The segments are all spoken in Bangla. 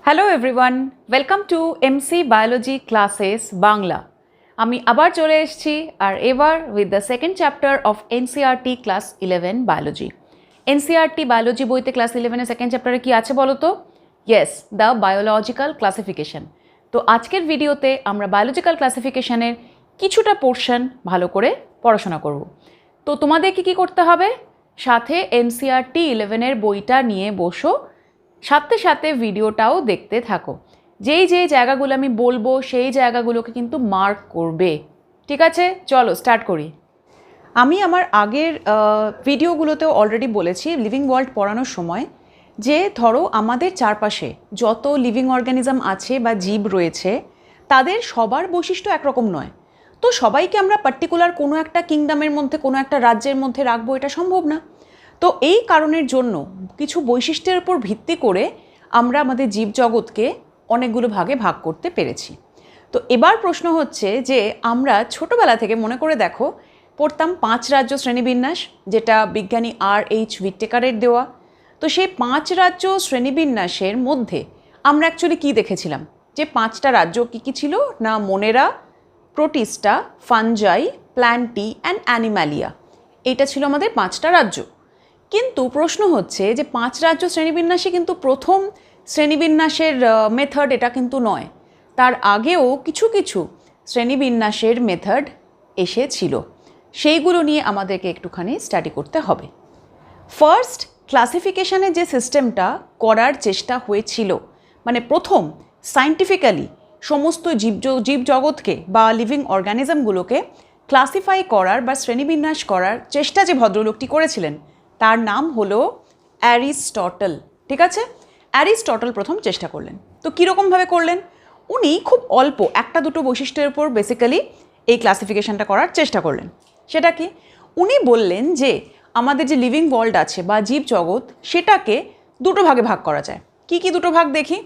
Hello everyone, welcome to MC biology classes Bangla. আমি আবার চলে এসেছি আর এবার with the second chapter of NCERT class 11 biology. NCERT biology বইতে ক্লাস 11-এর সেকেন্ড চ্যাপ্টারে কি আছে বলো তো? Yes, the biological classification. তো আজকের ভিডিওতে আমরা বায়োলজিক্যাল ক্লাসিফিকেশনের কিছুটা পোর্শন ভালো করে পড়াশোনা করব। তো তোমাদের কি করতে হবে? সাথে এনসিইআরটি 11-এর বইটা নিয়ে বসো, সাথে সাথে ভিডিওটাও দেখতে থাকো। যেই জায়গাগুলো আমি বলবো সেই জায়গাগুলোকে কিন্তু মার্ক করবে, ঠিক আছে? চলো স্টার্ট করি। আমি আমার আগের ভিডিওগুলোতেও অলরেডি বলেছি লিভিং ওয়ার্ল্ড পড়ানোর সময় যে ধরো আমাদের চারপাশে যত লিভিং অর্গানিজম আছে বা জীব রয়েছে তাদের সবার বৈশিষ্ট্য একরকম নয়। তো সবাইকে আমরা পার্টিকুলার কোনো একটা কিংডমের মধ্যে কোনো একটা রাজ্যের মধ্যে রাখবো, এটা সম্ভব না। তো এই কারণের জন্য কিছু বৈশিষ্ট্যের উপর ভিত্তি করে আমরা আমাদের জীবজগৎকে অনেকগুলো ভাগে ভাগ করতে পেরেছি। তো এবার প্রশ্ন হচ্ছে যে আমরা ছোটোবেলা থেকে মনে করে দেখো পড়তাম 5 রাজ্য শ্রেণীবিন্যাস, যেটা বিজ্ঞানী R.H. হুইটেকারের দেওয়া। তো সেই 5 রাজ্য শ্রেণীবিন্যাসের মধ্যে আমরা অ্যাকচুয়ালি কী দেখেছিলাম যে 5টা রাজ্য কী ছিল না, Monera, Protista, Fungi, Plantae and Animalia. এইটা ছিল আমাদের 5টা রাজ্য। কিন্তু প্রশ্ন হচ্ছে যে 5 রাজ্য শ্রেণীবিন্যাসে কিন্তু প্রথম শ্রেণীবিন্যাসের মেথড এটা কিন্তু নয়, তার আগেও কিছু কিছু শ্রেণীবিন্যাসের মেথড এসেছিল। সেইগুলো নিয়ে আমাদেরকে একটুখানি স্টাডি করতে হবে। ফার্স্ট ক্লাসিফিকেশনের যে সিস্টেমটা করার চেষ্টা হয়েছিল, মানে প্রথম সায়েন্টিফিক্যালি সমস্ত জীবজগৎকে বা লিভিং অর্গানিজমগুলোকে ক্লাসিফাই করার বা শ্রেণীবিন্যাস করার চেষ্টা যে ভদ্রলোকটি করেছিলেন তার নাম হলো অ্যারিস্টটল, ঠিক আছে? অ্যারিস্টটল প্রথম চেষ্টা করলেন। তো কীরকমভাবে করলেন? উনি খুব অল্প একটা দুটো বৈশিষ্ট্যের উপর বেসিক্যালি এই ক্লাসিফিকেশনটা করার চেষ্টা করলেন। সেটা কি? উনি বললেন যে আমাদের যে লিভিং ওয়ার্ল্ড আছে বা জীবজগৎ সেটাকে দুটো ভাগে ভাগ করা যায়। কি কি দুটো ভাগ দেখি?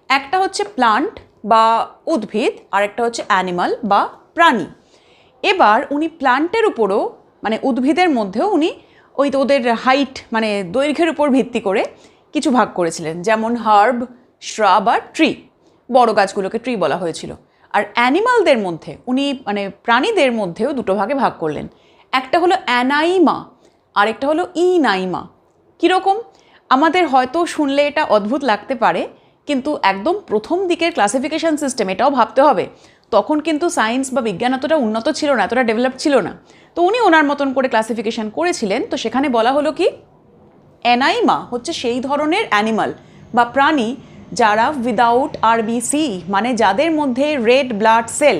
একটা হচ্ছে প্লান্ট বা উদ্ভিদ, আর একটা হচ্ছে অ্যানিমাল বা প্রাণী। এবার উনি প্লান্টের উপরও মানে উদ্ভিদের মধ্যেও উনি ওদের হাইট মানে দৈর্ঘ্যের উপর ভিত্তি করে কিছু ভাগ করেছিলেন, যেমন হার্ব, শ্রাব আর ট্রি, বড় গাছগুলোকে ট্রি বলা হয়েছিল। আর অ্যানিমালদের মধ্যে উনি মানে প্রাণীদের মধ্যেও দুটো ভাগে ভাগ করলেন, একটা হলো অ্যানাইমা আর একটা হলো ইনাইমা। কীরকম? আমাদের হয়তো শুনলে এটা অদ্ভুত লাগতে পারে, কিন্তু একদম প্রথম দিকের ক্লাসিফিকেশন সিস্টেম এটাও ভাবতে হবে, তখন কিন্তু সায়েন্স বা বিজ্ঞান অতটা উন্নত ছিল না, এতটা ডেভেলপ ছিল না। তো উনি ওনার মতন করে ক্লাসিফিকেশন করেছিলেন। তো সেখানে বলা হলো কি, অ্যানাইমা হচ্ছে সেই ধরনের অ্যানিমাল বা প্রাণী যারা উইদাউট আরবিসি মানে যাদের মধ্যে রেড ব্লাড সেল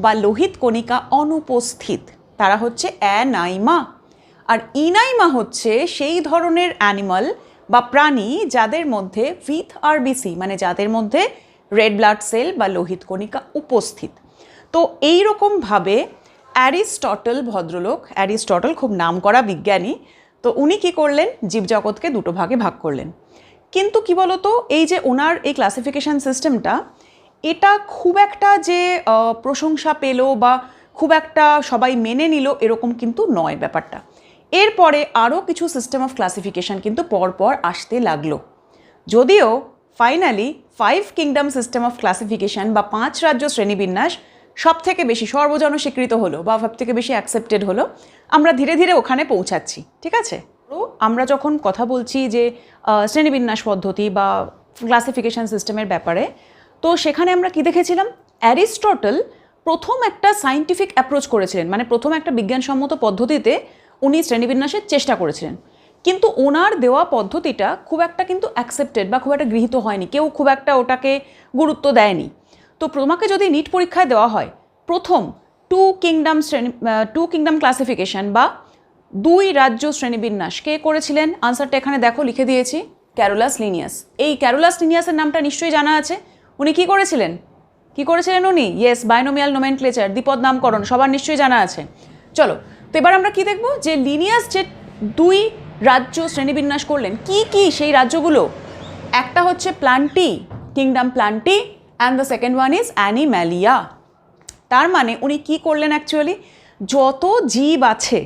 বা লোহিত কণিকা অনুপস্থিত, তারা হচ্ছে অ্যানাইমা। আর ইনাইমা হচ্ছে সেই ধরনের অ্যানিমাল বা প্রাণী যাদের মধ্যে উইথ আরবিসি মানে যাদের মধ্যে রেড ব্লাড সেল বা লোহিত কণিকা উপস্থিত। তো এইরকমভাবে অ্যারিস্টটল ভদ্রলোক, অ্যারিস্টটল খুব নামকরা বিজ্ঞানী, তো উনি কী করলেন, জীবজগৎকে দুটো ভাগে ভাগ করলেন। কিন্তু কি বলতো, এই যে ওনার এই ক্লাসিফিকেশন সিস্টেমটা এটা খুব একটা যে প্রশংসা পেল বা খুব একটা সবাই মেনে নিল এরকম কিন্তু নয় ব্যাপারটা। এরপরে আরও কিছু সিস্টেম অফ ক্লাসিফিকেশন কিন্তু পরপর আসতে লাগলো, যদিও finally 5 kingdom system of classification বা 5 রাজ্য শ্রেণীবিন্যাস সব থেকে বেশি সর্বজন স্বীকৃত হলো বা সব থেকে বেশি অ্যাকসেপ্টেড হলো। আমরা ধীরে ধীরে ওখানে পৌঁছাচ্ছি, ঠিক আছে? তো আমরা যখন কথা বলছি যে শ্রেণীবিন্যাস পদ্ধতি বা ক্লাসিফিকেশন সিস্টেমের ব্যাপারে, তো সেখানে আমরা কি দেখেছিলাম, অ্যারিস্টটল প্রথম একটা সায়েন্টিফিক অ্যাপ্রোচ করেছিলেন, মানে প্রথম একটা বিজ্ঞানসম্মত পদ্ধতিতে উনি শ্রেণীবিন্যাসের চেষ্টা করেছিলেন। কিন্তু ওনার দেওয়া পদ্ধতিটা খুব একটা কিন্তু অ্যাকসেপ্টেড বা খুব একটা গৃহীত হয়নি, কেউ খুব একটা ওটাকে গুরুত্ব দেয়নি। তো তোমাকে যদি নিট পরীক্ষায় দেওয়া হয় প্রথম টু কিংডম ক্লাসিফিকেশন বা 2 রাজ্য শ্রেণীবিন্যাস কে করেছিলেন, আনসারটা এখানে দেখো লিখে দিয়েছি, ক্যারোলাস লিনিয়াস। এই ক্যারোলাস লিনিয়াসের নামটা নিশ্চয়ই জানা আছে। উনি কি করেছিলেন উনি? ইয়েস, বাইনোমিয়াল নোমেনক্লেচার, দ্বিপদ নামকরণ, সবার নিশ্চয়ই জানা আছে। চলো, তো এবার আমরা কি দেখব যে লিনিয়াস যে 2 রাজ্য শ্রেণীবিন্যাস করলেন, কি কি সেই রাজ্যগুলো? একটা হচ্ছে Plantae, kingdom Plantae, and the second one is Animalia. তার মানে উনি কি করলেন অ্যাকচুয়ালি, যত জীব আছে,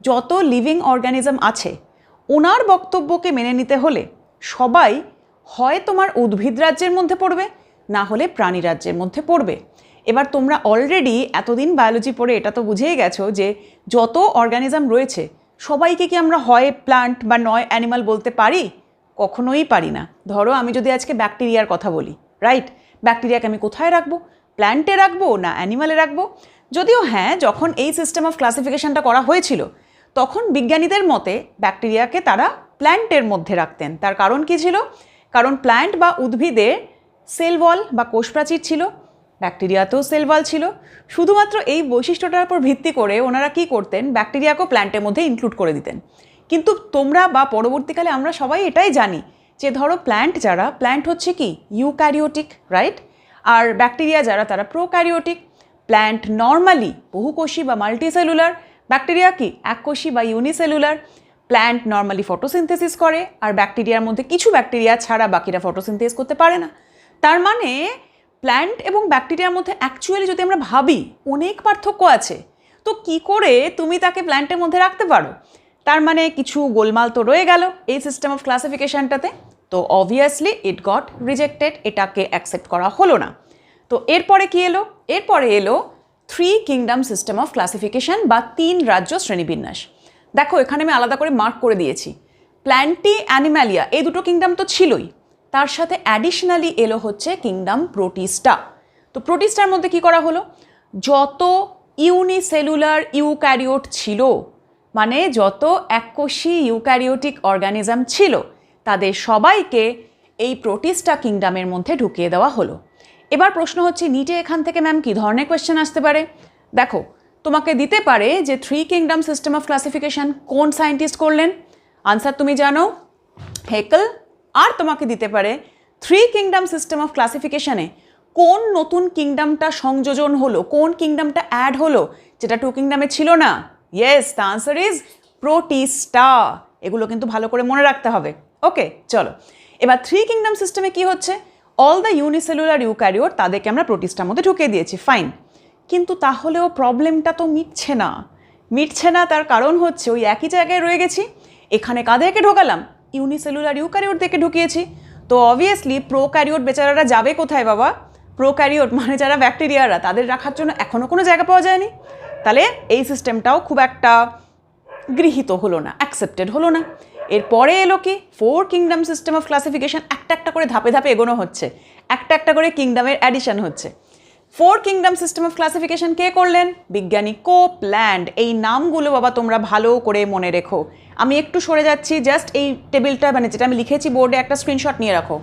যত লিভিং অর্গানিজম আছে, ওনার বক্তব্যকে মেনে নিতে হলে সবাই হয় তোমার উদ্ভিদ রাজ্যের মধ্যে পড়বে, না হলে প্রাণী রাজ্যের মধ্যে পড়বে। এবার তোমরা অলরেডি এতদিন বায়োলজি পড়ে এটা তো বুঝেই গেছো যে যত অর্গানিজম রয়েছে সবাইকে কি আমরা হয় প্লান্ট বা নয় অ্যানিমাল বলতে পারি? কখনোই পারি না। ধরো আমি যদি আজকে ব্যাকটেরিয়ার কথা বলি, রাইট, ব্যাকটেরিয়াকে আমি কোথায় রাখবো? প্ল্যান্টে রাখবো না অ্যানিমালে রাখবো? যদিও হ্যাঁ, যখন এই সিস্টেম অফ ক্লাসিফিকেশনটা করা হয়েছিল তখন বিজ্ঞানীদের মতে ব্যাকটেরিয়াকে তারা প্ল্যান্টের মধ্যে রাখতেন। তার কারণ কি ছিল? কারণ প্ল্যান্ট বা উদ্ভিদে সেল ওয়াল বা কোষপ্রাচীর ছিল, ব্যাকটেরিয়াতেও সেল ওয়াল ছিল। শুধুমাত্র এই বৈশিষ্ট্যটার উপর ভিত্তি করে ওনারা কি করতেন, ব্যাকটেরিয়াকেও প্ল্যান্টের মধ্যে ইনক্লুড করে দিতেন। কিন্তু তোমরা বা পরবর্তীকালে আমরা সবাই এটাই জানি যে ধরো প্ল্যান্ট হচ্ছে কি ইউক্যারিওটিক, রাইট, আর ব্যাকটেরিয়া যারা তারা প্রোক্যারিওটিক। প্ল্যান্ট নর্মালি বহুকোষী বা মাল্টিসেলুলার, ব্যাকটেরিয়া কি এককোষী বা ইউনিসেলুলার। প্ল্যান্ট নর্মালি ফটোসিনথেসিস করে, আর ব্যাকটেরিয়ার মধ্যে কিছু ব্যাকটেরিয়া ছাড়া বাকিরা ফটোসিনথেসিস করতে পারে না। তার মানে প্ল্যান্ট এবং ব্যাকটেরিয়ার মধ্যে অ্যাকচুয়ালি যদি আমরা ভাবি অনেক পার্থক্য আছে। তো কি করে তুমি তাকে প্ল্যান্টের মধ্যে রাখতে পারো? তার মানে কিছু গোলমাল তো রয়ে গেল এই সিস্টেম অফ ক্লাসিফিকেশনটাতে। তো অবভিয়াসলি ইট গট রিজেক্টেড, এটাকে অ্যাকসেপ্ট করা হলো না। তো এরপরে কি এলো? এরপরে এলো 3 কিংডম সিস্টেম অফ ক্লাসিফিকেশন বা 3 রাজ্য শ্রেণীবিন্যাস। দেখো এখানে আমি আলাদা করে মার্ক করে দিয়েছি, প্ল্যান্টি, অ্যানিম্যালিয়া এই দুটো কিংডম তো ছিলই, তার সাথে অ্যাডিশনালি এলো হচ্ছে কিংডম প্রোটিস্টা। তো প্রোটিস্টার মধ্যে কি করা হলো? যত ইউনিসেলুলার ইউক্যারিওট ছিল, মানে যত এককোষী ইউক্যারিওটিক অর্গানিজম ছিল, তাদের সবাইকে এই প্রোটিস্টা কিংডমের মধ্যে ঢুকিয়ে দেওয়া হলো। এবার প্রশ্ন হচ্ছে নিটে এখান থেকে ম্যাম কী ধরনের কোয়েশ্চেন আসতে পারে? দেখো তোমাকে দিতে পারে যে 3 কিংডম সিস্টেম অফ ক্লাসিফিকেশন কোন সায়েন্টিস্ট করলেন? আনসার তুমি জানো, হেকেল। আর তোমাকে দিতে পারে 3 কিংডম সিস্টেম অফ ক্লাসিফিকেশনে কোন নতুন কিংডমটা সংযোজন হলো, কোন কিংডমটা অ্যাড হলো যেটা 2 কিংডমে ছিল না? Yes, the answer is Protista. এগুলো কিন্তু ভালো করে মনে রাখতে হবে। ওকে, চলো এবার 3 কিংডম সিস্টেমে কি হচ্ছে, অল দ্য ইউনিসেলুলার ইউক্যারিওট তাদেরকে আমরা প্রোটিস্টার মধ্যে ঢুকিয়ে দিয়েছি, ফাইন। কিন্তু তাহলেও প্রবলেমটা তো মিটছে না। তার কারণ হচ্ছে ওই একই জায়গায় রয়ে গেছি। এখানে কাদেরকে ঢোকালাম? ইউনিসেলুলার ইউক্যারিওটদেরকে ঢুকিয়েছি। তো অবভিয়াসলি প্রোক্যারিওট বেচারারা যাবে কোথায় বাবা? প্রোক্যারিওট মানে যারা ব্যাকটেরিয়ারা, তাদের রাখার জন্য এখনও কোনো জায়গা পাওয়া যায়নি। তাহলে এই সিস্টেমটাও খুব একটা গৃহীত হলো না, অ্যাকসেপ্টেড হলো না। এরপরে এলো কি 4 কিংডম সিস্টেম অফ ক্লাসিফিকেশন। একটা একটা করে ধাপে ধাপে এগোনো হচ্ছে, একটা একটা করে কিংডমের অ্যাডিশন হচ্ছে। 4 কিংডম সিস্টেম অফ ক্লাসিফিকেশন কে করলেন? বিজ্ঞানী কোপল্যান্ড। এই নামগুলো বাবা তোমরা ভালো করে মনে রেখো। আমি একটু সরে যাচ্ছি, জাস্ট এই টেবিলটা মানে যেটা আমি লিখেছি বোর্ডে একটা স্ক্রিনশট নিয়ে রাখো।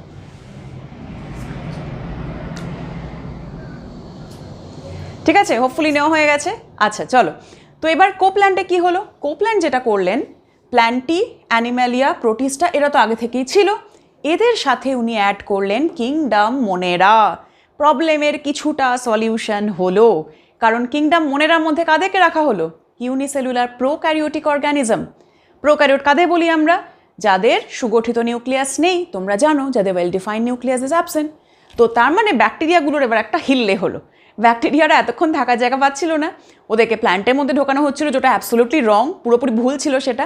ঠিক আছে, হোপফুলি নেওয়া হয়ে গেছে। আচ্ছা চলো, তো এবার কোপল্যান্ডে কি হলো? কোপল্যান্ড যেটা করলেন, প্ল্যান্টি, অ্যানিম্যালিয়া, প্রোটিস্টা এরা তো আগে থেকেই ছিল, এদের সাথে উনি অ্যাড করলেন কিংডম মোনেরা। প্রবলেমের কিছুটা সলিউশন হলো, কারণ কিংডম মোনেরার মধ্যে কাদেরকে রাখা হলো? Unicellular prokaryotic organism. প্রোক্যারিওট কাদের বলি আমরা? যাদের সুগঠিত নিউক্লিয়াস নেই, তোমরা জানো, যাদের well defined nucleus is absent. তো তার মানে ব্যাকটেরিয়াগুলোর এবার একটা হিললে হলো। ব্যাকটেরিয়ারা এতক্ষণ থাকার জায়গা পাচ্ছিল না, ওদেরকে প্ল্যান্টের মধ্যে ঢোকানো হচ্ছিল, যেটা অ্যাবসোলুটলি রং, পুরোপুরি ভুল ছিল সেটা।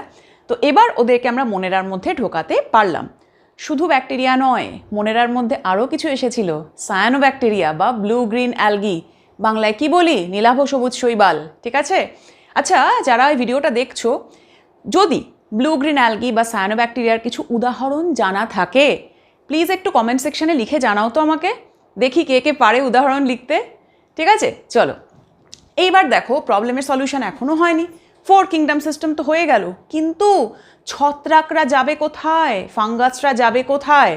তো এবার ওদেরকে আমরা মোনেরার মধ্যে ঢোকাতে পারলাম। শুধু ব্যাকটেরিয়া নয়, মোনেরার মধ্যে আরও কিছু এসেছিল, সায়ানোব্যাকটেরিয়া বা ব্লু গ্রিন অ্যালগি, বাংলায় কি বলি? নীলাভ সবুজ শৈবাল। ঠিক আছে, আচ্ছা যারা এই ভিডিওটা দেখছো, যদি ব্লু গ্রিন অ্যালগি বা সায়ানোব্যাকটেরিয়ার কিছু উদাহরণ জানা থাকে প্লিজ একটু কমেন্ট সেকশনে লিখে জানাও তো আমাকে, দেখি কে কে পারে উদাহরণ লিখতে। ঠিক আছে, চলো এইবার দেখো প্রবলেমের সলিউশন এখনও হয়নি। 4 কিংডম সিস্টেম তো হয়ে গেল, কিন্তু ছত্রাকরা যাবে কোথায়? ফাঙ্গাসরা যাবে কোথায়?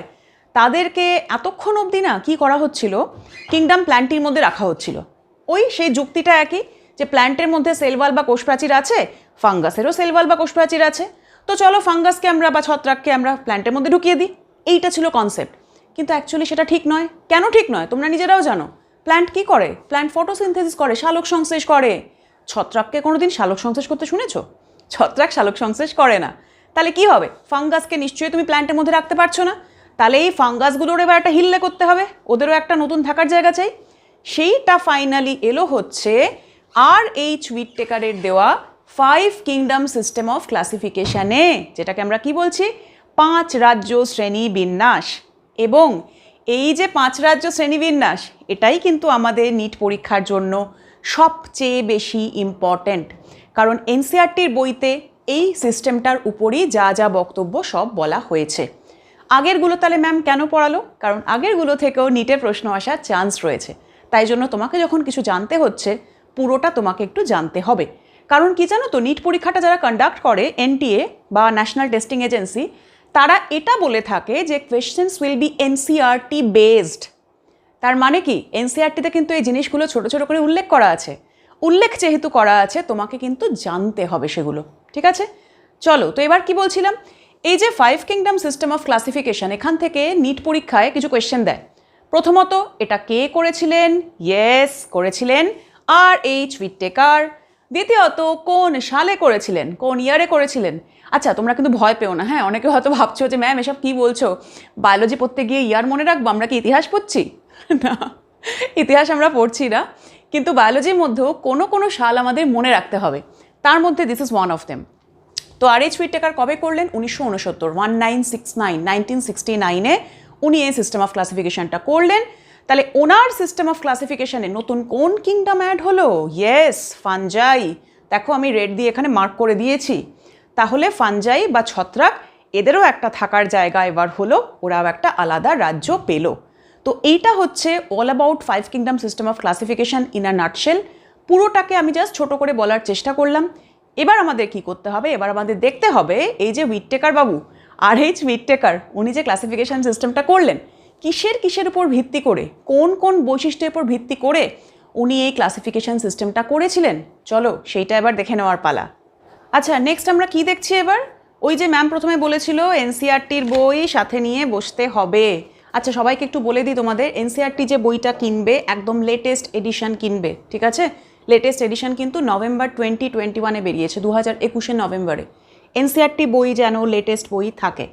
তাদেরকে এতক্ষণ অবধি না কি করা হচ্ছিল, কিংডম প্ল্যান্টির মধ্যে রাখা হচ্ছিল। ওই সেই যুক্তিটা একই, যে প্ল্যান্টের মধ্যে সেলওয়াল বা কোষপ্রাচীর আছে, ফাঙ্গাসেরও সেলওয়াল বা কোষপ্রাচীর আছে, তো চলো ফাঙ্গাসকে আমরা বা ছত্রাককে আমরা প্ল্যান্টের মধ্যে ঢুকিয়ে দিই। এইটা ছিল কনসেপ্ট, কিন্তু অ্যাকচুয়ালি সেটা ঠিক নয়। কেন ঠিক নয় তোমরা নিজেরাও জানো। প্ল্যান্ট কি করে? প্ল্যান্ট ফটোসিনথেসিস করে, সালোক সংশ্লেষ করে। ছত্রাককে কোনোদিন সালোক সংশ্লেষ করতে শুনেছো? ছত্রাক সালোক সংশ্লেষ করে না। তাহলে কি হবে? ফাঙ্গাসকে নিশ্চয়ই তুমি প্ল্যান্টের মধ্যে রাখতে পারছো না। তাহলে এই ফাঙ্গাসগুলোর এবার একটা হিল্লে করতে হবে, ওদেরও একটা নতুন থাকার জায়গা চাই। সেইটা ফাইনালি এলো হচ্ছে R.H. হুইটেকারের দেওয়া 5 কিংডম সিস্টেম অফ ক্লাসিফিকেশনে, যেটাকে আমরা কি বলছি? 5 রাজ্য শ্রেণী বিন্যাস। এবং এই যে 5 রাজ্য শ্রেণীবিন্যাস, এটাই কিন্তু আমাদের নিট পরীক্ষার জন্য সবচেয়ে বেশি ইম্পর্ট্যান্ট, কারণ এনসিইআরটির বইতে এই সিস্টেমটার উপরই যা যা বক্তব্য সব বলা হয়েছে। আগেরগুলো তাহলে ম্যাম কেন পড়ালো? কারণ আগেরগুলো থেকেও নিটের প্রশ্ন আসার চান্স রয়েছে, তাই জন্য তোমাকে যখন কিছু জানতে হচ্ছে পুরোটা তোমাকে একটু জানতে হবে। কারণ কি জানো তো, নিট পরীক্ষাটা যারা কন্ডাক্ট করে এনটিএ বা ন্যাশনাল টেস্টিং এজেন্সি, তারা এটা বলে থাকে যে questions will be NCERT based. তার মানে কি, এনসিইআরটিতে কিন্তু এই জিনিসগুলো ছোট ছোট করে উল্লেখ করা আছে। উল্লেখ যেহেতু করা আছে, তোমাকে কিন্তু জানতে হবে সেগুলো, ঠিক আছে? চলো তো এবার কি বলছিলাম, এই যে 5 কিংডম সিস্টেম অফ ক্লাসিফিকেশন, এখান থেকে নিট পরীক্ষায় কিছু কোয়েশ্চেন দেয়। প্রথমত, এটা কে করেছিলেন? ইয়েস, করেছিলেন আর.এইচ. হুইটেকার। দ্বিতীয়ত, কোন সালে করেছিলেন, কোন ইয়ারে করেছিলেন? আচ্ছা, তোমরা কিন্তু ভয় পেও না, হ্যাঁ? অনেকে হয়তো ভাবছো যে ম্যাম এসব কী বলছো, বায়োলজি পড়তে গিয়ে ইয়ার মনে রাখবো, আমরা কি ইতিহাস পড়ছি? না, ইতিহাস আমরা পড়ছি না, কিন্তু বায়োলজির মধ্যেও কোনো কোনো সাল আমাদের মনে রাখতে হবে। তার মধ্যে this is one of them. তো আর.এইচ. হুইটেকার কবে করলেন? 1969, 1969-এ উনি এই সিস্টেম অফ ক্লাসিফিকেশনটা করলেন। তাহলে ওনার সিস্টেম অফ ক্লাসিফিকেশনে নতুন কোন কিংডম অ্যাড হলো? Yes, fungi. দেখো আমি রেড দিয়ে এখানে মার্ক করে দিয়েছি। তাহলে ফানজাই বা ছত্রাক, এদেরও একটা থাকার জায়গা এবার হলো, ওরাও একটা আলাদা রাজ্য পেল। তো এইটা হচ্ছে all about 5 kingdom system of classification in a nutshell. পুরোটাকে আমি জাস্ট ছোট করে বলার চেষ্টা করলাম। এবার আমাদের কি করতে হবে? এবার আমাদের দেখতে হবে এই যে হুইটেকার বাবু, আর.এইচ. হুইটেকার, উনি যে ক্লাসিফিকেশন সিস্টেমটা করলেন, কিসের উপর ভিত্তি করে, কোন কোন বৈশিষ্ট্যের উপর ভিত্তি করে উনি এই ক্লাসিফিকেশন সিস্টেমটা করেছিলেন, চলো সেইটা এবার দেখে নেওয়ার পালা। আচ্ছা, নেক্সট আমরা কি দেখছি এবার? ওই যে ম্যাম প্রথমে বলেছিল এনসিইআরটির বই সাথে নিয়ে বসতে হবে। আচ্ছা, সবাইকে একটু বলে দিই, তোমাদের এনসিইআরটি যে বইটা কিনবে একদম লেটেস্ট এডিশন কিনবে, ঠিক আছে? লেটেস্ট এডিশন কিন্তু নভেম্বর 2021-এ বেরিয়েছে, 2021 নভেম্বরে। এনসিইআরটি বই যেন লেটেস্ট বই থাকে।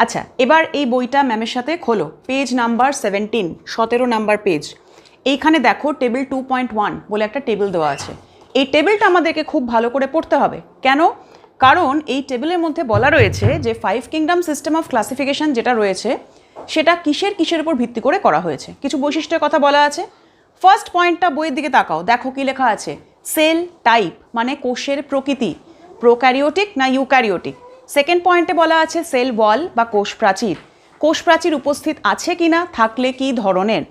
আচ্ছা, এবার এই বইটা ম্যামের সাথে খোলো, পেজ নাম্বার 17 নাম্বার পেজ। এইখানে দেখো টেবিল 2.1 বলে একটা টেবিল দেওয়া আছে। এই টেবিলটা আমাদেরকে খুব ভালো করে পড়তে হবে। কেন? কারণ এই টেবিলের মধ্যে বলা রয়েছে যে 5 কিংডম সিস্টেম অফ ক্লাসিফিকেশন যেটা রয়েছে, সেটা কিসের উপর ভিত্তি করে করা হয়েছে। কিছু বৈশিষ্ট্যের কথা বলা আছে। ফার্স্ট পয়েন্টটা বইয়ের দিকে তাকাও, দেখো কি লেখা আছে। সেল টাইপ মানে কোষের প্রকৃতি, প্রোক্যারিওটিক না ইউক্যারিওটিক। সেকেন্ড পয়েন্টে বলা আছে সেল ওয়াল বা কোষ প্রাচীর, কোষ প্রাচীর উপস্থিত আছে কিনা, থাকলে কি ধরনের।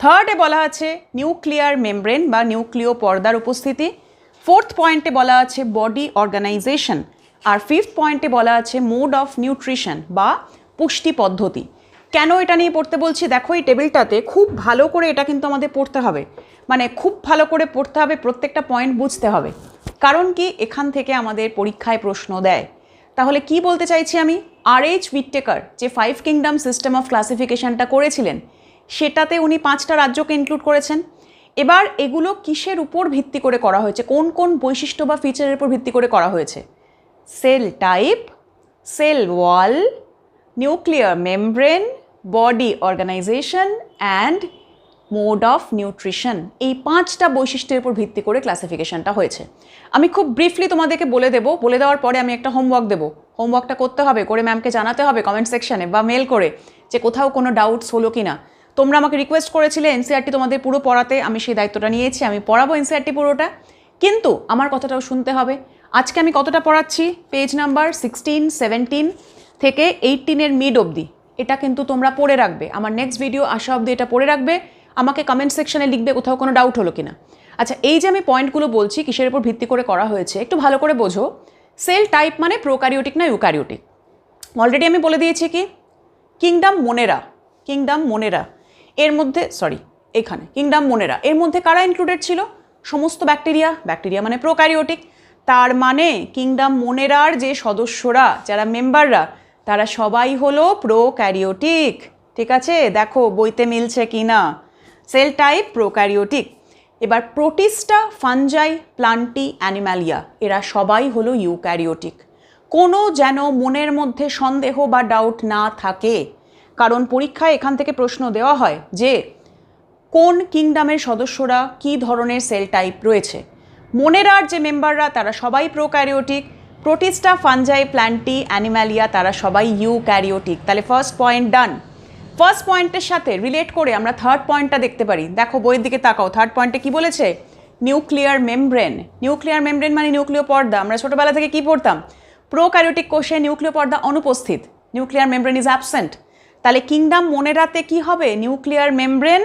থার্ডে বলা আছে নিউক্লিয়ার মেমব্রেন বা নিউক্লিয় পর্দার উপস্থিতি। ফোর্থ পয়েন্টে বলা আছে বডি অর্গানাইজেশন। আর ফিফথ পয়েন্টে বলা আছে মোড অফ নিউট্রিশন বা পুষ্টি পদ্ধতি। কেন এটা নিয়ে পড়তে বলছি? দেখো এই টেবিলটাতে খুব ভালো করে এটা কিন্তু আমাদের পড়তে হবে, মানে খুব ভালো করে পড়তে হবে, প্রত্যেকটা পয়েন্ট বুঝতে হবে। কারণ কি, এখান থেকে আমাদের পরীক্ষায় প্রশ্ন দেয়। তাহলে কি বলতে চাইছি আমি, আর.এইচ. হুইটেকার যে 5 কিংডম সিস্টেম অফ ক্লাসিফিকেশনটা করেছিলেন, সেটাতে উনি 5টা রাজ্যকে ইনক্লুড করেছেন। এবার এগুলো কিসের উপর ভিত্তি করে করা হয়েছে, কোন কোন বৈশিষ্ট্য বা ফিচারের উপর ভিত্তি করে করা হয়েছে? Cell type, cell wall, nuclear membrane, body organization and mode of nutrition. এই 5টা বৈশিষ্ট্যের উপর ভিত্তি করে ক্লাসিফিকেশনটা হয়েছে। আমি খুব ব্রিফলি তোমাদেরকে বলে দেবো, বলে দেওয়ার পরে আমি একটা হোমওয়ার্ক দেবো। হোমওয়ার্কটা করতে হবে, করে ম্যামকে জানাতে হবে কমেন্ট সেকশনে বা মেল করে যে কোথাও কোনো ডাউটস হলো কি না। তোমরা আমাকে রিকোয়েস্ট করেছিলে এনসিইআরটি তোমাদের পুরো পড়াতে, আমি সেই দায়িত্বটা নিয়েছি, আমি পড়াবো এনসিইআরটি পুরোটা। কিন্তু আমার কথাটাও শুনতে হবে। আজকে আমি কতটা পড়াচ্ছি, পেজ নাম্বার 16, 17 থেকে 18-এর মিড অবধি, এটা কিন্তু তোমরা পড়ে রাখবে। আমার নেক্সট ভিডিও আসা অবধি এটা পড়ে রাখবে, আমাকে কমেন্ট সেকশনে লিখবে কোথাও কোনো ডাউট হলো কিনা। আচ্ছা, এই যে আমি পয়েন্টগুলো বলছি কিসের উপর ভিত্তি করে করা হয়েছে, একটু ভালো করে বোঝো। সেল টাইপ মানে প্রোক্যারিওটিক না ইউক্যারিওটিক। অলরেডি আমি বলে দিয়েছি কি, কিংডম মোনেরা এর মধ্যে, এখানে কিংডম মোনেরা এর মধ্যে কারা ইনক্লুডেড ছিল? সমস্ত ব্যাকটেরিয়া মানে প্রোক্যারিওটিক। তার মানে কিংডম মোনেরার যে সদস্যরা, যারা মেম্বাররা, তারা সবাই হলো প্রোক্যারিওটিক। ঠিক আছে, দেখো বইতে মিলছে কি না। Sell type prokaryotic. এবার প্রোটিস্টা, ফানজাই, প্লান্টি, অ্যানিমালিয়া, এরা সবাই হলো ইউক্যারিওটিক। কোনো যেন মনের মধ্যে সন্দেহ বা ডাউট না থাকে, কারণ পরীক্ষায় এখান থেকে প্রশ্ন দেওয়া হয় যে কোন কিংডমের সদস্যরা কী ধরনের সেল টাইপ রয়েছে। মোনেরার যে মেম্বাররা তারা সবাই prokaryotic, Protista, Fungi, plenty, Animalia তারা সবাই ইউক্যারিওটিক। তাহলে ফার্স্ট পয়েন্ট ডান। ফার্স্ট পয়েন্টের সাথে রিলেট করে আমরা থার্ড পয়েন্টটা দেখতে পারি। দেখো বইয়ের দিকে তাকাও, থার্ড পয়েন্টে কি বলেছে? Nuclear membrane. নিউক্লিয়ার মেমব্রেন মানে নিউক্লিয় পর্দা। আমরা ছোটবেলা থেকে কি পড়তাম? প্রোক্যারিওটিক কোষে নিউক্লিয় পর্দা অনুপস্থিত, নিউক্লিয়ার মেমব্রেন ইজ অ্যাবসেন্ট। তাহলে কিংডম মোনেরাতে কি হবে? Nuclear membrane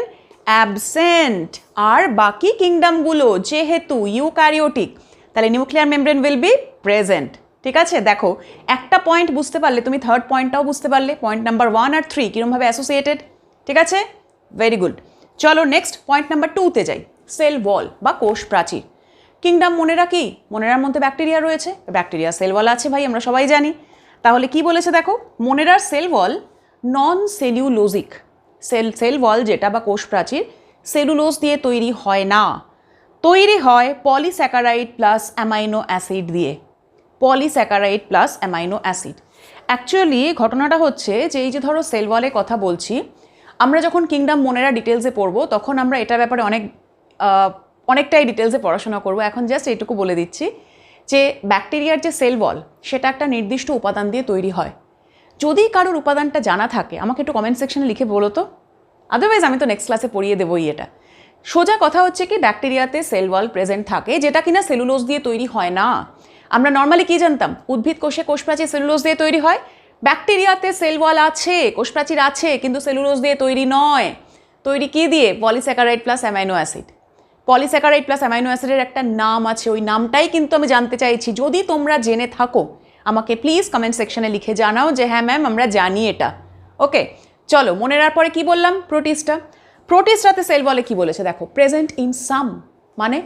absent. আর বাকি কিংডমগুলো যেহেতু ইউক্যারিওটিক, তাহলে nuclear membrane will be present. ঠিক আছে, দেখো একটা পয়েন্ট বুঝতে পারলে তুমি থার্ড পয়েন্টটাও বুঝতে পারলে। পয়েন্ট নাম্বার 1 আর 3 কীরকমভাবে অ্যাসোসিয়েটেড। ঠিক আছে, ভেরি গুড। চলো নেক্সট পয়েন্ট নাম্বার 2তে যাই। সেল ওয়াল বা কোষ প্রাচীর। কিংডম মোনেরা কি? মোনেরার মধ্যে ব্যাকটেরিয়া রয়েছে, ব্যাকটেরিয়া সেল ওয়াল আছে ভাই, আমরা সবাই জানি। তাহলে কি বলেছে দেখো, মোনেরার সেল ওয়াল নন সেলুলোজিক। সেল ওয়াল যেটা বা কোষ প্রাচীর সেলুলোজ দিয়ে তৈরি হয় না, তৈরি হয় পলিস্যাকারাইড প্লাস অ্যামাইনো অ্যাসিড দিয়ে। Polysaccharide plus amino acid. Actually ঘটনাটা হচ্ছে যে এই যে ধরো সেল ওয়ালের কথা বলছি, আমরা যখন কিংডম মোনেরা ডিটেলসে পড়বো তখন আমরা এটার ব্যাপারে অনেকটাই ডিটেলসে পড়াশোনা করব। এখন জাস্ট এইটুকু বলে দিচ্ছি যে ব্যাকটেরিয়ার যে সেল ওয়াল সেটা একটা নির্দিষ্ট উপাদান দিয়ে তৈরি হয়। যদি কারোর উপাদানটা জানা থাকে আমাকে একটু কমেন্ট সেকশনে লিখে বলো তো, আদারওয়াইজ আমি তো নেক্সট ক্লাসে পড়িয়ে দেবোই। এটা সোজা কথা হচ্ছে কি, ব্যাকটেরিয়াতে সেল ওয়াল প্রেজেন্ট থাকে যেটা কিনা সেলুলোজ দিয়ে তৈরি হয় না। আমরা নর্মালি কি জানতাম? উদ্ভিদ কোষে কোষ প্রাচীর সেলুলোজ দিয়ে তৈরি হয়। ব্যাকটেরিয়াতে সেল ওয়াল আছে, কোষ প্রাচীর আছে, কিন্তু সেলুলোজ দিয়ে তৈরি নয়। তৈরি কি দিয়ে? Polysaccharide plus amino acid. Polysaccharide plus amino অ্যাসিডের একটা নাম আছে, ওই নামটাই কিন্তু আমি জানতে চাইছি। যদি তোমরা জেনে থাকো আমাকে প্লিজ কমেন্ট সেকশনে লিখে জানাও যে হ্যাঁ ম্যাম আমরা জানি এটা। ওকে, চলো মোনেরার পরে কি বললাম? প্রোটিস্টা। প্রোটিস্টাতে সেল বলে কি বলেছে দেখো, প্রেজেন্ট ইন সাম। মানে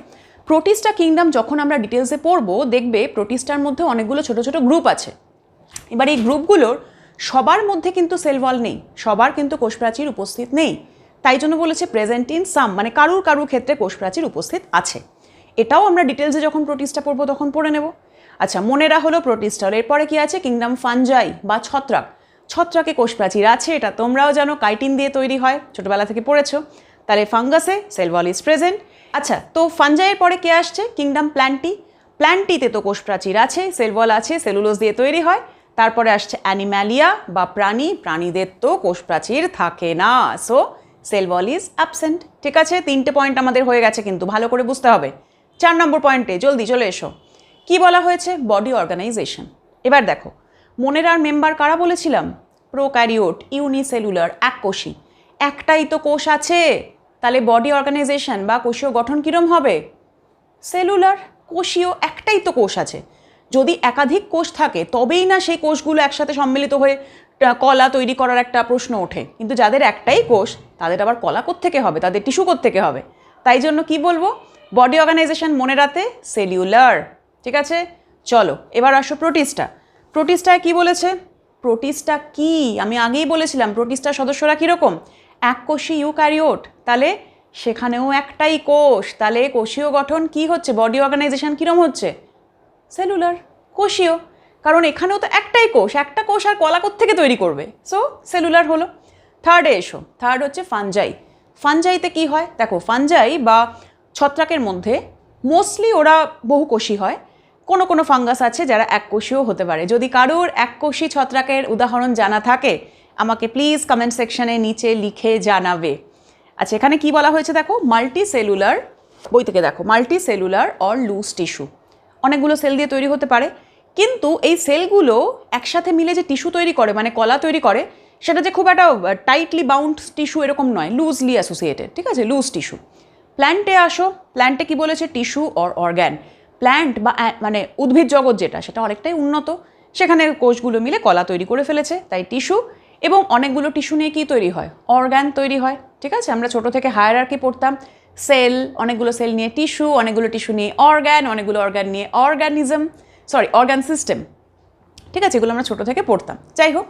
প্রোটিস্টা কিংডম যখন আমরা ডিটেলসে পড়বো দেখবে প্রোটিস্টার মধ্যে অনেকগুলো ছোট ছোট গ্রুপ আছে। এবার এই গ্রুপগুলোর সবার মধ্যে কিন্তু সেল ওয়াল নেই, সবার কিন্তু কোষ প্রাচীর উপস্থিত নেই। তাই জন্য বলেছে প্রেজেন্ট ইন সাম, মানে কারুর ক্ষেত্রে কোষ প্রাচীর উপস্থিত আছে। এটাও আমরা ডিটেলসে যখন প্রোটিস্টা পড়বো তখন পড়ে নেব। আচ্ছা, মোনেরা হলো প্রোটিস্টার। এরপরে কি আছে? কিংডম ফানজাই বা ছত্রাক। ছত্রাকে কোষ প্রাচীর আছে, এটা তোমরাও জানো, কাইটিন দিয়ে তৈরি হয়, ছোটবেলা থেকে পড়েছো। তাহলে ফাঙ্গাসে সেল ওয়াল ইজ প্রেজেন্ট। আচ্ছা, তো ফানজাইয়ের পরে কে আসছে? Kingdom plenty. প্ল্যান্টিতে তো কোষ প্রাচীর আছে, সেল ওয়াল আছে, সেলুলোজ দিয়ে তৈরি হয়। তারপরে আসছে অ্যানিম্যালিয়া বা প্রাণী। প্রাণীদের তো কোষ প্রাচীর থাকে না, so cell wall is absent. ঠিক আছে, 3টে পয়েন্ট আমাদের হয়ে গেছে, কিন্তু ভালো করে বুঝতে হবে। 4 নম্বর পয়েন্টে জলদি চলে এসো। কি বলা হয়েছে? Body organization. এবার দেখো মোনেরার মেম্বার কারা বলেছিলাম? প্রোক্যারিওট, ইউনিসেলুলার, এককোষী। একটাই তো কোষ আছে, তাহলে বডি অর্গানাইজেশন বা কোষীয় গঠন কিরম হবে? সেলুলার, কোষীয়। একটাই তো কোষ আছে। যদি একাধিক কোষ থাকে তবেই না সেই কোষগুলো একসাথে সম্মিলিত হয়ে কলা তৈরি করার একটা প্রশ্ন ওঠে। কিন্তু যাদের একটাই কোষ তাদের আবার কলা কোত্থেকে হবে, তাদের টিস্যু কোত্থেকে হবে? তাই জন্য কি বলবো? বডি অর্গানাইজেশন মোনেরাতে সেলুলার। ঠিক আছে, চলো এবার আসো প্রোটিস্টা। প্রোটিস্টায় কি বলেছে? প্রোটিস্টা কি? আমি আগেই বলেছিলাম প্রোটিস্টার সদস্যরা কীরকম? এককোষী ইউক্যারিওট। তাহলে সেখানেও একটাই কোষ, তাহলে কোষীয় গঠন কি হচ্ছে? বডি অর্গানাইজেশন কীরকম হচ্ছে? সেলুলার, কোষীয়। কারণ এখানেও তো একটাই কোষ, একটা কোষ আর কলা থেকে তৈরি করবে, সো সেলুলার হলো। থার্ডে এসো। থার্ড হচ্ছে ফানজাই। ফানজাইতে কি হয় দেখো, ফানজাই বা ছত্রাকের মধ্যে মোস্টলি ওরা বহুকোষী হয়। কোনো কোনো ফাঙ্গাস আছে যারা এককোষীয় হতে পারে। যদি কারোর এককোষী ছত্রাকের উদাহরণ জানা থাকে আমাকে প্লিজ কমেন্ট সেকশনে নিচে লিখে জানাবে। আচ্ছা, এখানে কি বলা হয়েছে দেখো, মাল্টি সেলুলার। বই থেকে দেখো, multi cellular or loose tissue. অনেকগুলো সেল দিয়ে তৈরি হতে পারে, কিন্তু এই সেলগুলো একসাথে মিলে যে টিস্যু তৈরি করে, মানে কলা তৈরি করে, সেটা যে খুব একটা টাইটলি বাউন্ড টিস্যু এরকম নয়, লুজলি অ্যাসোসিয়েটেড। ঠিক আছে, লুজ টিস্যু। প্ল্যান্টে আসো। প্ল্যান্টে কি বলেছে? Tissue or organ. প্ল্যান্ট বা মানে উদ্ভিদ জগৎ যেটা, সেটা অনেকটাই উন্নত, সেখানে কোষগুলো মিলে কলা তৈরি করে ফেলেছে, তাই টিস্যু। এবং অনেকগুলো টিস্যু নিয়ে কি তৈরি হয়? অর্গ্যান তৈরি হয়। ঠিক আছে, আমরা ছোট থেকে হায়ারার্কি পড়তাম, সেল, অনেকগুলো সেল নিয়ে টিস্যু, অনেকগুলো টিস্যু নিয়ে অর্গ্যান, অনেকগুলো অর্গ্যান নিয়ে অর্গান সিস্টেম। ঠিক আছে, এগুলো আমরা ছোট থেকে পড়তাম। যাই হোক,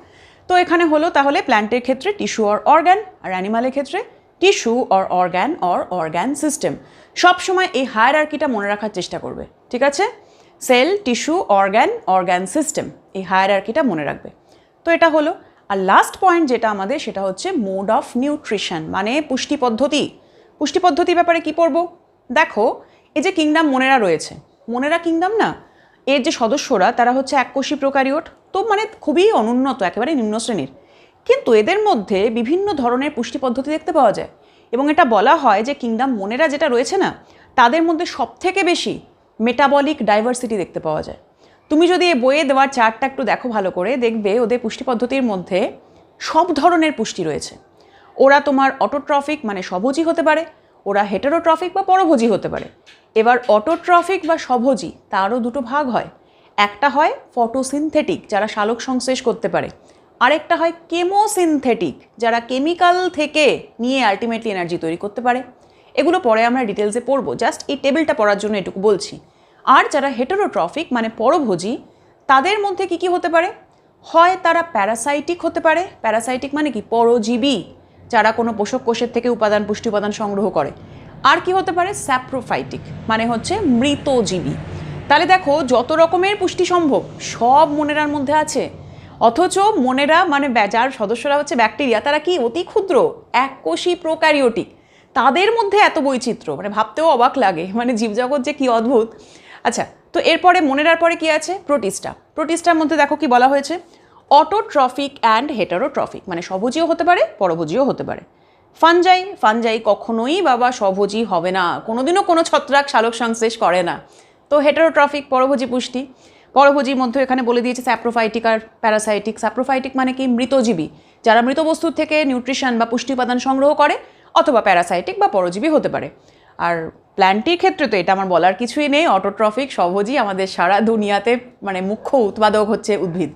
তো এখানে হলো তাহলে প্ল্যান্টের ক্ষেত্রে টিস্যু অর অর্গ্যান, আর অ্যানিমালের ক্ষেত্রে টিস্যু অর অর্গ্যান সিস্টেম। সবসময় এই হায়ারার্কিটা মনে রাখার চেষ্টা করবে। ঠিক আছে, সেল, টিস্যু, অর্গ্যান সিস্টেম, এই হায়ারার্কিটা মনে রাখবে। তো এটা হলো। আর লাস্ট পয়েন্ট যেটা আমাদের, সেটা হচ্ছে মোড অফ নিউট্রিশন, মানে পুষ্টি পদ্ধতি। পুষ্টি পদ্ধতির ব্যাপারে কি পড়বো দেখো, এই যে কিংডম মোনেরা রয়েছে, মোনেরা কিংডম না, এর যে সদস্যরা তারা হচ্ছে এককোষী প্রোক্যারিওট, তো মানে খুবই অনুন্নত, একেবারে নিম্ন শ্রেণীর। কিন্তু এদের মধ্যে বিভিন্ন ধরনের পুষ্টি পদ্ধতি দেখতে পাওয়া যায় এবং এটা বলা হয় যে কিংডম মোনেরা যেটা রয়েছে না, তাদের মধ্যে সবথেকে বেশি মেটাবলিক ডাইভার্সিটি দেখতে পাওয়া যায়। তুমি যদি এই বইয়ে দেওয়ার চার্টটা একটু দেখো ভালো করে, দেখবে ওদের পুষ্টি পদ্ধতির মধ্যে সব ধরনের পুষ্টি রয়েছে। ওরা তোমার অটোট্রফিক মানে স্বভোজী হতে পারে, ওরা হেটেরোট্রফিক বা পরভোজী হতে পারে। এবার অটোট্রফিক বা স্বভোজী তারও দুটো ভাগ হয়। একটা হয় ফটোসিনথেটিক, যারা সালোক সংশ্লেষ করতে পারে, আরেকটা হয় কেমোসিনথেটিক, যারা কেমিক্যাল থেকে নিয়ে আলটিমেটলি এনার্জি তৈরি করতে পারে। এগুলো পরে আমরা ডিটেলসে পড়বো, জাস্ট এই টেবিলটা পড়ার জন্য এটুকু বলছি। আর যারা হেটেরোট্রফিক মানে পরভোজী, তাদের মধ্যে কি কি হতে পারে? হয় তারা প্যারাসাইটিক হতে পারে। প্যারাসাইটিক মানে কি? পরজীবী, যারা কোনো পোষক কোষের থেকে পুষ্টি উপাদান সংগ্রহ করে। আর কি হতে পারে? স্যাপ্রোফাইটিক মানে হচ্ছে মৃতজীবী। তাহলে দেখো যত রকমের পুষ্টি সম্ভব সব মোনেরার মধ্যে আছে। অথচ মোনেরা মানে যার সদস্যরা হচ্ছে ব্যাকটেরিয়া, তারা কি অতি ক্ষুদ্র এককোষী প্রোক্যারিওটিক, তাদের মধ্যে এত বৈচিত্র্য, মানে ভাবতেও অবাক লাগে, মানে জীবজগৎ যে কি অদ্ভুত। আচ্ছা, তো এরপরে মোনেরার পরে কি আছে? প্রোটিস্টা। প্রোটিস্টার মধ্যে দেখো কি বলা হয়েছে, অটোট্রফিক অ্যান্ড হেটারোট্রফিক, মানে স্বভোজীও হতে পারে পরভোজীও হতে পারে। ফানজাই কখনোই বাবা স্বভোজী হবে না, কোনোদিনও কোনো ছত্রাক সালোক সংশ্লেষ করে না। তো হেটারোট্রফিক পরভোজী পুষ্টি। পরভোজীর মধ্যে এখানে বলে দিয়েছে স্যাপ্রোফাইটিক আর প্যারাসাইটিক। স্যাপ্রোফাইটিক মানে কি? মৃতজীবী, যারা মৃত বস্তুর থেকে নিউট্রিশন বা পুষ্টি উপাদান সংগ্রহ করে, অথবা প্যারাসাইটিক বা পরজীবী হতে পারে। আর প্ল্যান্টের ক্ষেত্রে তো এটা আমার বলার কিছুই নেই, অটোট্রফিক স্বভোজী। আমাদের সারা দুনিয়াতে মানে মুখ্য উৎপাদক হচ্ছে উদ্ভিদ,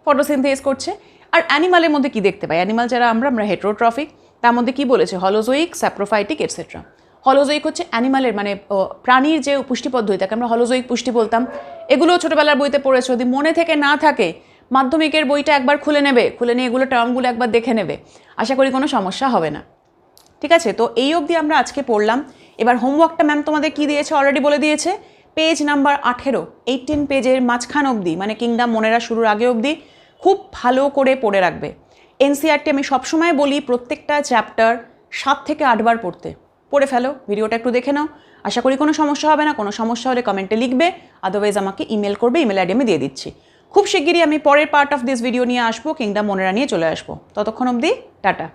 ফটোসিনথেসিস করছে। আর অ্যানিমালের মধ্যে কি দেখতে পাই? অ্যানিমাল যারা আমরা হেটেরোট্রফিক, তার মধ্যে কি বলেছে? হলোজোইক, স্যাপ্রোফাইটিক এটসেট্রা। হলোজোইক হচ্ছে অ্যানিমালের মানে প্রাণীর যে পুষ্টি পদ্ধতি, তাকে আমরা হলোজোইক পুষ্টি বলতাম। এগুলো ছোটোবেলার বইতে পড়েছো, যদি মনে থেকে না থাকে মাধ্যমিকের বইটা একবার খুলে নিয়ে এগুলো টার্মগুলো একবার দেখে নেবে, আশা করি কোনো সমস্যা হবে না। ঠিক আছে, তো এই অবধি আমরা আজকে পড়লাম। এবার হোমওয়ার্কটা ম্যাম তোমাদের কি দিয়েছে অলরেডি বলে দিয়েছে। পেজ নাম্বার 18 পেজের মাঝখান অবধি, মানে কিংডম মোনেরা শুরুর আগে অবধি খুব ভালো করে পড়ে রাখবে। এনসিইআরটি আমি সবসময় বলি প্রত্যেকটা চ্যাপ্টার 7 থেকে 8 বার পড়ে ফেলো। ভিডিওটা একটু দেখে নাও, আশা করি কোনো সমস্যা হবে না। কোনো সমস্যা হলে কমেন্টে লিখবে, আদারওয়াইজ আমাকে ইমেল করবে, ইমেল আইডি আমি দিয়ে দিচ্ছি। খুব শিগগিরই আমি পরের পার্ট অফ দিস ভিডিও নিয়ে আসবো, কিংডম মোনেরা নিয়ে চলে আসবো। ততক্ষণ অবধি টাটা।